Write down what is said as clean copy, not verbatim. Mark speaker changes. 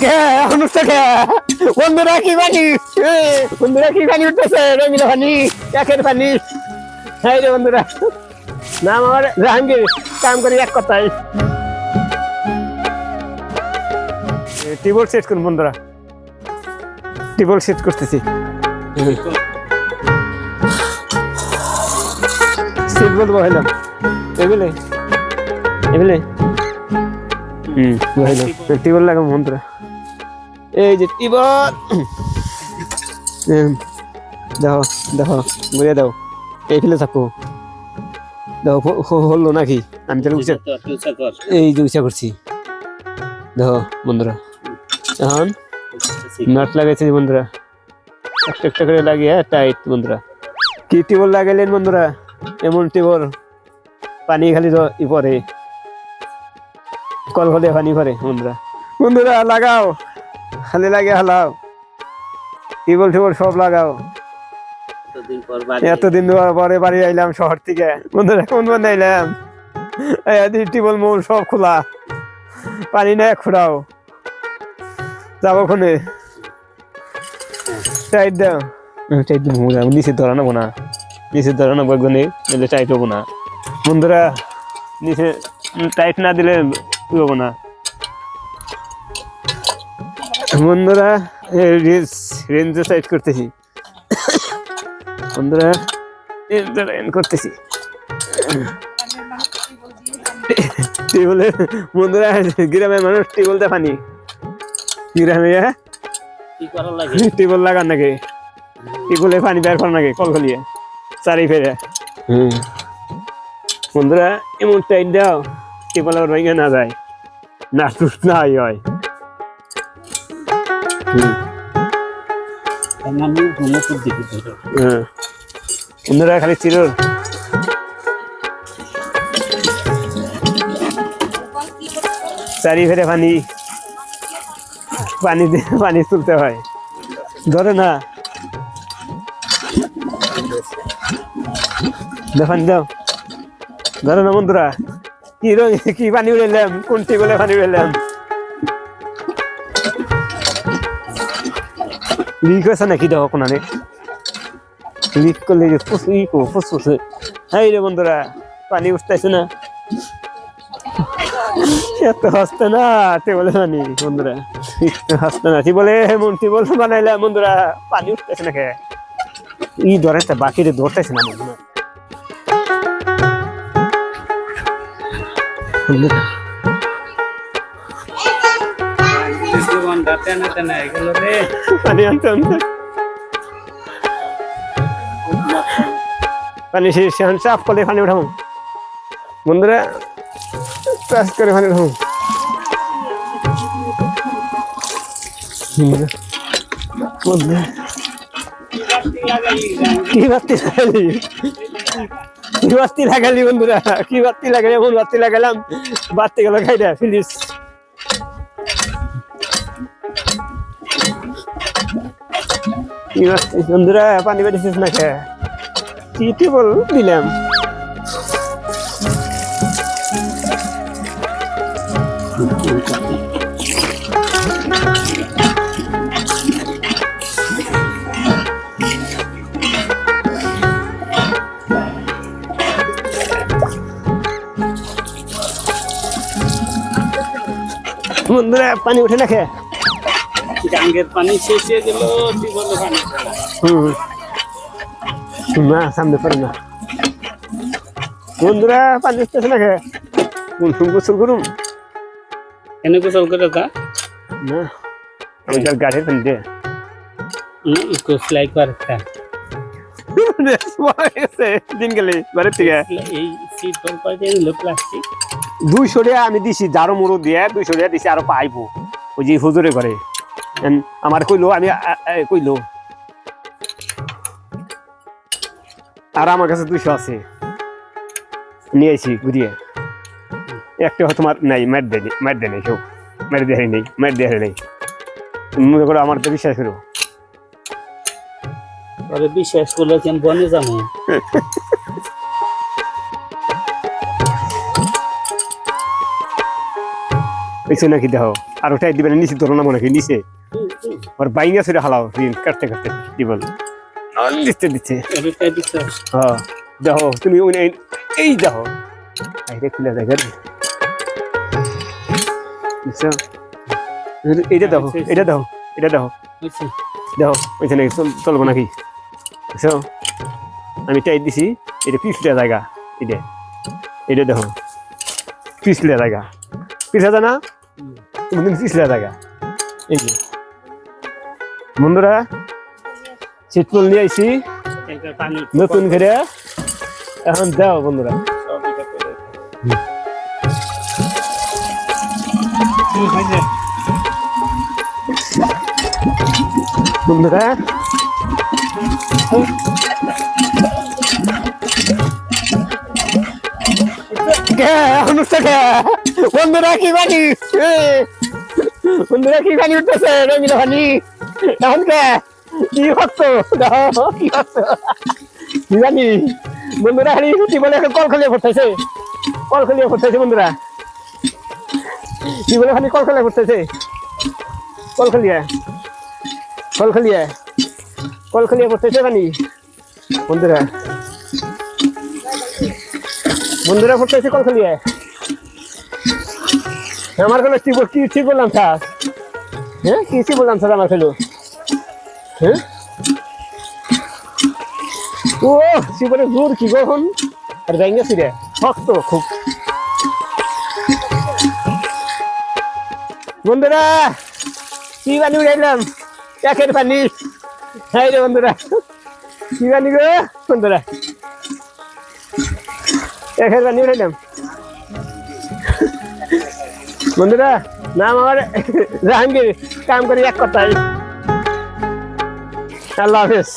Speaker 1: কে অনুষ্ঠ কে বন্ধুরা কি পানি বন্ধুরা কি পানি উঠতেছে রঙিলা পানি একের পানি হ্যাঁ রে বন্ধুরা নাম আমার জাহাঙ্গীর কাম করি এক কথায় টিউবওয়েল সেট করুন বন্ধুরা টিউবওয়েল সেট করতেছি সেট বলবো হইলাম এগুলো এগুলো বহিলাম টিউবওয়েল লাগাম বন্ধুরা এই যে টিউবওয়েল দেখো দেখো বুঝে দাও এই ফেলে থাকো দেখো হলো নাকি আমি তাহলে এই যে উঁচা করছি দেখো বন্ধুরা এখন নাট লাগাইছি বন্ধুরা একটা একটা করে লাগিয়ে টাইট বন্ধুরা কি টিউবওয়েল লাগাইলেন বন্ধুরা এমন টিউবওয়েল পানি খালি ই পরে কল হলে পানি পরে বন্ধুরা বন্ধুরা লাগাও খালি লাগে হালাও টিউবওয়েল টিউবওয়েল সব লাগাও এতদিন পরে বাড়ি আইলাম শহর থেকে বন্ধুরা কোন বন্ধু আইলাম টিউবওয়েল মূল সব খোলা পানি নেই খোড়াও যাবো ওখানে টাইট দাও টাইট দেবো নিচে ধরা নেবো না নিচে ধরা নেবো একজনে এলে টাইট হবো না বন্ধুরা নিচে টাইট না দিলে হবো না বন্ধুরা রেঞ্জ টাইট করতেছি বন্ধুরা করতেছি টিউবওয়েলে বন্ধুরা গ্রামের মানুষ টিউবওয়েলটা পানি গ্রামে টিউবওয়েল লাগান নাকি টিউবওয়েলে পানি বের করার নাকি কল খুলিয়ে চারি ফেরে বন্ধুরা এমন টাইট দাও টিউবওয়েল ভেঙে না যায় না টুট না হয় বন্ধুরা খালি চিরর চারি ফেরে পানি পানি পানি তুলতে হয় ধরে না দেখেন দাও ধরে না বন্ধুরা কি কি পানি উড়াইলাম কোন টিউবওয়েলে পানি উড়াইলাম লিক হয়েছে নাকি দেখো কোনানে লিক করলে ফুসফুসে হাই রে বন্ধুরা পানি উঠতেছে না এত হাসতে না টিউবওয়েলে পানি বন্ধুরা হাসতে না টিউবওয়েলে এমন টিউবওয়েল বানাইলাম বন্ধুরা পানি উঠতেছে না কে ই ধরে বাকিরে ধরতেছে না বন্ধুরা পানি আনতে আনতে পানি সাফ করে পানি উঠাবো বন্ধুরা চাষ করে পানি উঠাবো কি বাতি লাগালি কি বাতি লাগালি বন্ধুরা কি বাতি লাগালি এমন বাতি লাগালাম বাতি গেল খাইটা ফিলিস বন্ধুরা পানি বেড়েছিস না খে কি বল দিলাম বন্ধুরা পানি উঠে না খে
Speaker 2: গাঙ্গের পানি শেষ হয়ে গেল টিউবওয়েলের পানি
Speaker 1: না সামনে পারে না বন্ধুরা পানি উঠতেছে না খে গোসল করুন
Speaker 2: এনে গোসল করে তা
Speaker 1: না আমি তার গাড়ি পানি দে
Speaker 2: একটু স্লাইড পারতা
Speaker 1: দিন গেলে বাড়ির থেকে
Speaker 2: এই সিট পর পাইতে দিল প্লাস্টিক
Speaker 1: 200 টাকা আমি দিছি জারো মুড়ো দিয়ে 200 টাকা দিছি আরো পাইবো ওই যে হুজুরে করে আমার কইলো আমি কইলো আর আমার কাছে 200 আছে নিয়ে আইছি ঘুরিয়ে একটা তোমার নাই ম্যাট দেয় কেউ ম্যাট দেয় নেই ম্যাট দেয় নেই মনে করো আমার তো বিশ্বাস করো
Speaker 2: আরে বিশ্বাস করলে কেন বনে যাবো
Speaker 1: হয়েছে নাকি দেখো আর ওটাই দিবে না নিচে ধরো না মনে হয় নিচে আর বাইঙ্গা ছেড়ে হালাও ঋণ কাটতে কাটতে দিবল দিচ্ছে দিচ্ছে
Speaker 2: এটা দিতে
Speaker 1: হ্যাঁ দেখো তুমি এই দেখো এইটা খুলে দেখো বুঝছো এইটা দেখো এটা দেখো এটা দেখো
Speaker 2: হইছে
Speaker 1: দেখো ওইখানে চলবো নাকি বুঝছো আমি টাইট দিছি এটা পিছলে জায়গা এটা এটা দেখো পিছলে জায়গা পিছলে না তুমি পিছলে জায়গা এই যে বন্ধুরা শীতল নিয়ে আইছি
Speaker 2: এটা পানি
Speaker 1: নতুন করে এখন দাও বন্ধুরা
Speaker 2: সব এটা করে হইছে
Speaker 1: বন্ধুরা বন্ধুরা কি বানি বন্ধুরা কি বানি উঠতেছে রঙিলা বানি এখন কে কি হতো কি হতো কি জানি বন্ধুরা হারি কি বলে কল খুলিয়ে পড়তেছে বন্ধুরা কি বলে খালি কল খুলিয়ে পড়তেছে কল খুলিয়ে পড়তেছে বানি বন্ধুরা পড়তেছে কল খুলিয়ে আমার কোনো কি বললাম স্যার হ্যাঁ কি বললাম স্যার আমার খেলো হ্যাঁ ও শিবরে জোর কি গহন আর যাই গেছি রে শক্ত খুব বন্ধুরা কি পানি উড়াইলাম একের পানি হ্যাঁ রে বন্ধুরা কি পানি গো বন্ধুরা একের পানি উড়াইলাম বন্ধুরা নাম আমার জাহাঙ্গীর কাম করি এক কথাই আল্লাহ হাফেজ